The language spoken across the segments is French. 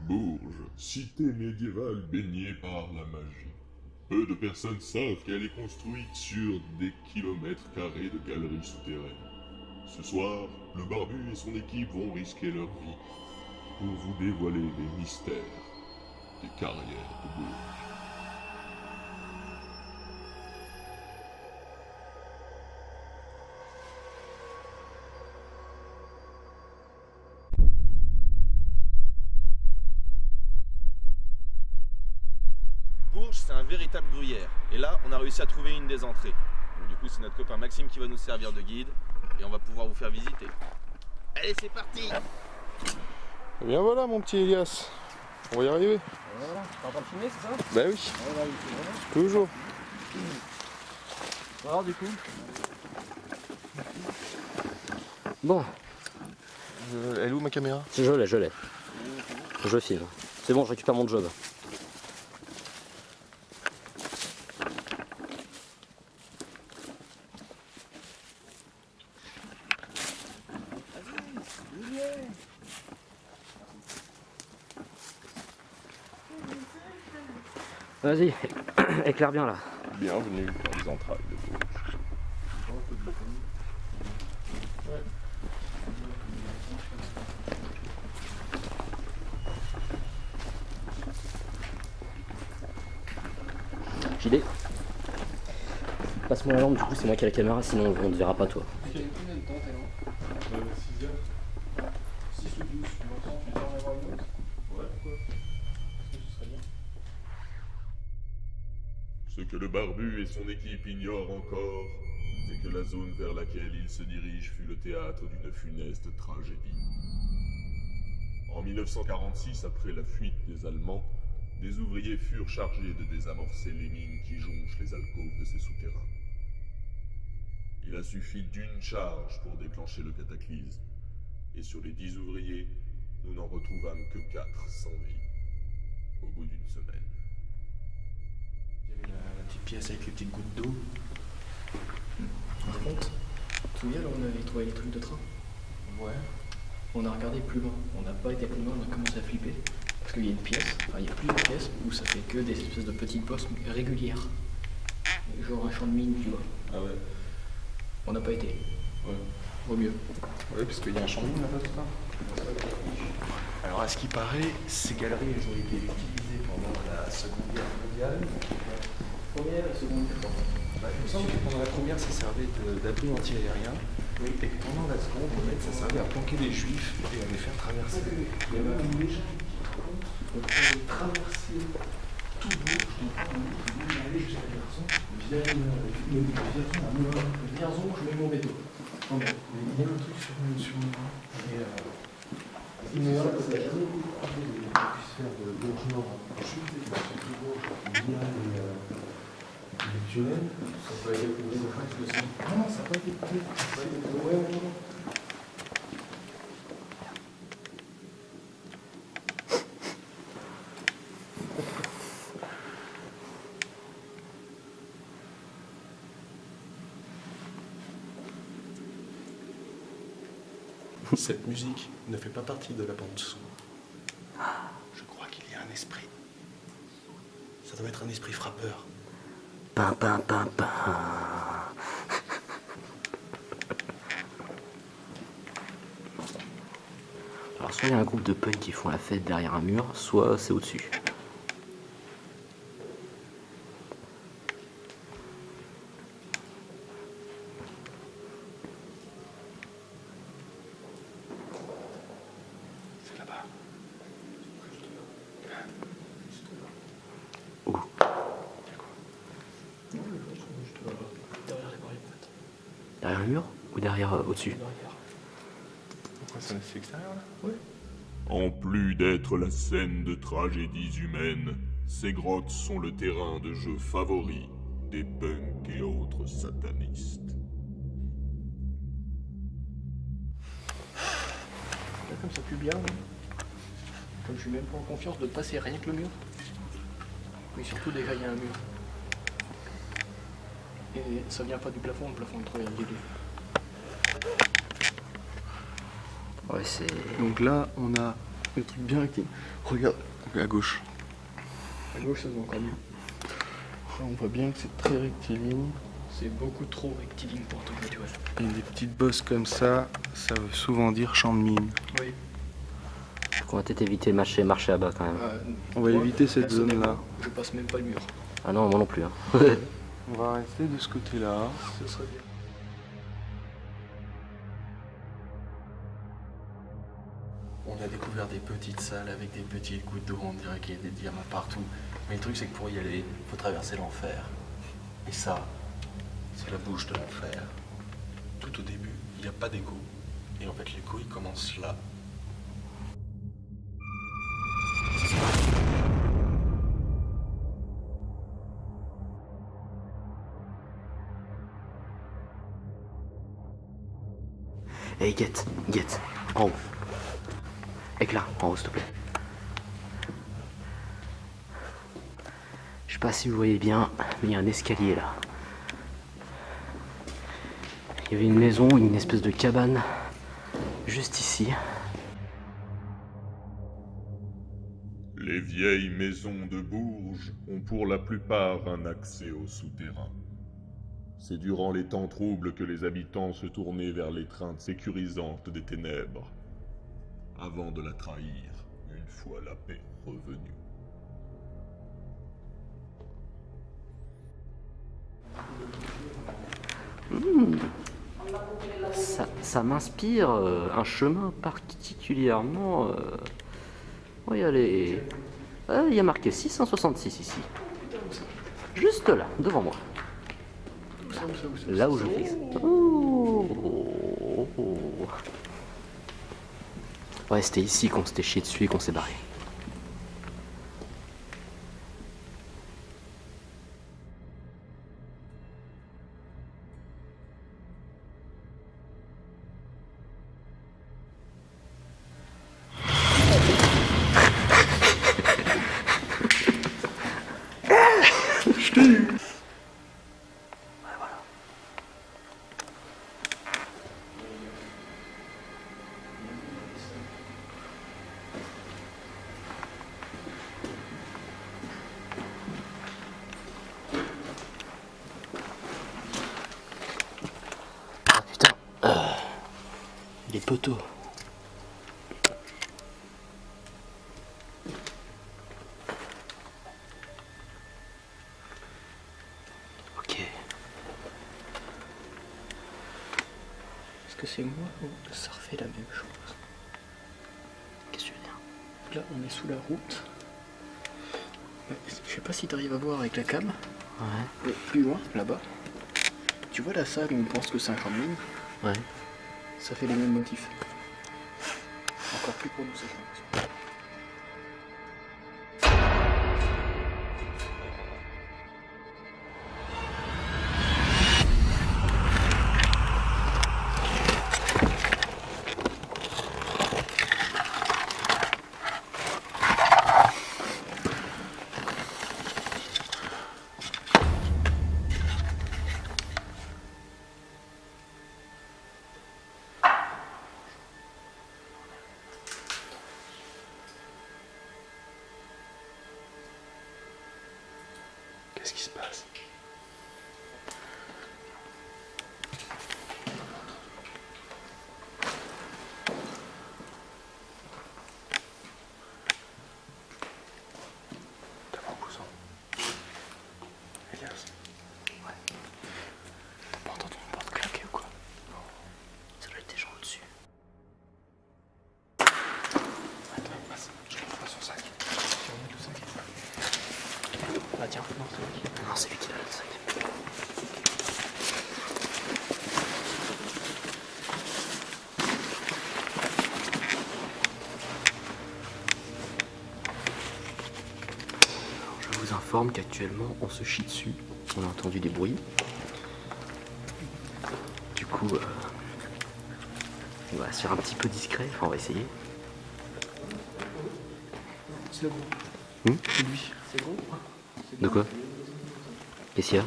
Bourges, cité médiévale baignée par la magie. Peu de personnes savent qu'elle est construite sur des kilomètres carrés de galeries souterraines. Ce soir, le barbu et son équipe vont risquer leur vie pour vous dévoiler les mystères des carrières de Bourges. Bourges, c'est un véritable gruyère. Et là, on a réussi à trouver une des entrées. Donc, du coup, c'est notre copain Maxime qui va nous servir de guide et on va pouvoir vous faire visiter. Allez, c'est parti! Et bien voilà mon petit Elias, on va y arriver. Voilà, t'es en train de filmer, c'est ça? Bah oui, Ouais, bah oui, c'est vrai. toujours. Alors du coup. Bon, Elle est où ma caméra? je l'ai. Je filme. C'est bon, je récupère mon job. Vas-y, éclaire bien là. Bienvenue dans les entrailles de Bourges. JD. Passe-moi la lampe, du coup c'est moi qui ai la caméra, sinon on ne te verra pas toi. Ok, combien de temps t'es là 6 heures. 6 ou 12, tu m'entends? Tu t'en avoir une autre? Ouais, pourquoi? Parce que ce serait bien. Ce que le barbu et son équipe ignorent encore, c'est que la zone vers laquelle ils se dirigent fut le théâtre d'une funeste tragédie. En 1946, après la fuite des Allemands, des ouvriers furent chargés de désamorcer les mines qui jonchent les alcôves de ces souterrains. Il a suffi d'une charge pour déclencher le cataclysme, et sur les 10 ouvriers, nous n'en retrouvâmes que 4 sans vie, au bout d'une semaine. Il y avait la petite pièce avec les petites gouttes d'eau. Par contre, tu te souviens là où on avait trouvé les trucs de train? Ouais. On a regardé plus loin. On n'a pas été plus loin, on a commencé à flipper. Parce qu'il y a une pièce, enfin il y a plusieurs pièces où ça fait que des espèces de petites bosses régulières. Genre un champ de mine, tu vois. Ah ouais. On n'a pas été. Ouais. Vaut mieux. Ouais, parce qu'il y a un champ de mine là-bas, c'est ça? Alors, à ce qui paraît, ces galeries, elles ont été utilisées pendant la Seconde Guerre mondiale. Première et seconde guerre. Bah, il me semble que pendant la première, ça servait d'abri anti-aérien. Et que pendant la seconde, en fait, ça servait à planquer les juifs et à les faire traverser. Il y avait même une légende qui raconte qu'on pouvait traverser tout Bourges, donc on pouvait aller jusqu'à Vierzon, Vierzon, je mets mon veto. il y a un truc sur le bras. Et Mais ça n'a jamais été prouvé qu'on puisse faire de Bourges Nord en chute, et surtout Bourges via les tunnels. Ça peut être prouvé de face de ça. Non, ça n'a pas été prouvé. Ouais. Cette musique ne fait pas partie de la bande-son. Je crois qu'il y a un esprit. Ça doit être un esprit frappeur. Pin, pin, pin, pin. Alors soit il y a un groupe de punks qui font la fête derrière un mur, soit c'est au-dessus. C'est là-bas. Où? Derrière le mur ou derrière au-dessus? Pourquoi c'est extérieur là? En plus d'être la scène de tragédies humaines, ces grottes sont le terrain de jeu favori des punks et autres satanistes. Là, comme ça pue bien, là. Comme je suis même pas en confiance de passer rien que le mur. Oui, surtout déjà il y a un mur. Et ça vient pas du plafond, le plafond est trop dégueu. Ouais, c'est... Donc là, on a Le truc bien rectiligne. Regarde, à gauche. À gauche, ça se voit encore mieux. Là, on voit bien que c'est très rectiligne. C'est beaucoup trop rectiligne pour tout tu vois. Et des petites bosses comme ça veut souvent dire champ de mine. Oui. On va peut-être éviter marcher à bas quand même. On va moi, éviter cette personnellement, zone-là. Je passe même pas le mur. Ah non, moi non plus. Hein. On va rester de ce côté-là. Ce serait bien. On a découvert des petites salles avec des petites gouttes d'eau, on dirait qu'il y a des diamants partout. Mais le truc c'est que pour y aller, il faut traverser l'enfer. Et ça, c'est la bouche de l'enfer. Tout au début, il n'y a pas d'égout. Et en fait, l'égout, il commence là. Hey, Guette, en haut. Éclair, en haut, s'il te plaît. Je sais pas si vous voyez bien, mais il y a un escalier là. Il y avait une maison, une espèce de cabane, juste ici. Les vieilles maisons de Bourges ont pour la plupart un accès au souterrain. C'est durant les temps troubles que les habitants se tournaient vers l'étreinte sécurisante des ténèbres, avant de la trahir une fois la paix revenue. Ça m'inspire un chemin particulièrement... Oui, allez... Il y a marqué 666 ici. Juste là, devant moi. Là où je fixe. Oh. Ouais, c'était ici qu'on s'était chié dessus et qu'on s'est barré. Les poteaux. Ok. Est-ce que c'est moi ou ça refait la même chose? Qu'est-ce que tu veux dire? Là, on est sous la route. Je sais pas si tu arrives à voir avec la cam. Ouais. Et plus loin, là-bas. Tu vois la salle où on pense que c'est un champ de mine? Ouais. Ça fait les mêmes motifs. Encore plus pour nous, cette information. Qu'est-ce qui se passe? T'as pas un cousin? Elias? Ouais. T'as pas entendu une porte claquer ou quoi? Non. Ça doit être des gens au-dessus. Attends, passe. Je prends son sac. Tu remets le sac. Ah tiens, non, c'est lui. Non, c'est lui qui a le sac. Alors, je vous informe qu'actuellement on se chie dessus. On a entendu des bruits. Du coup, on va se faire un petit peu discret. Enfin, on va essayer. C'est le gros. C'est lui. C'est gros? De quoi? Qu'est-ce qu'il y a?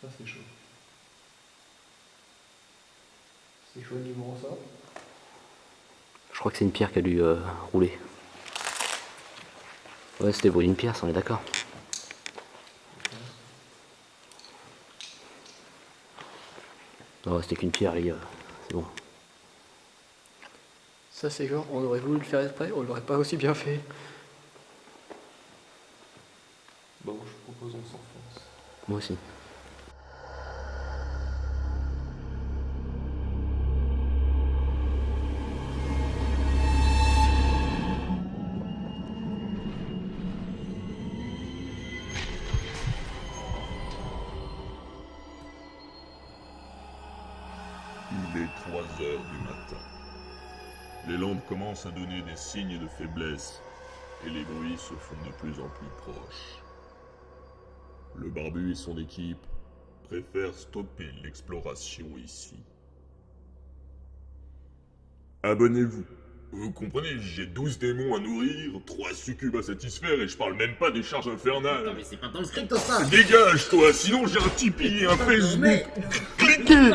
Ça c'est chaud. C'est chaud le numéro ça. Je crois que c'est une pierre qui a dû rouler. Ouais, c'était brûlé une pierre, ça, on est d'accord. Non, c'était qu'une pierre, les gars. C'est bon. Ça c'est genre, on aurait voulu le faire exprès, on l'aurait pas aussi bien fait. Bon, je propose on s'enfonce. Moi aussi. Il est 3 heures du matin. Les lampes commencent à donner des signes de faiblesse et les bruits se font de plus en plus proches. Le barbu et son équipe préfèrent stopper l'exploration ici. Abonnez-vous. Vous comprenez, j'ai 12 démons à nourrir, 3 succubes à satisfaire et je parle même pas des charges infernales. Mais c'est pas dans le script ça. Dégage toi, sinon j'ai un Tipeee et un Facebook. Cliquez.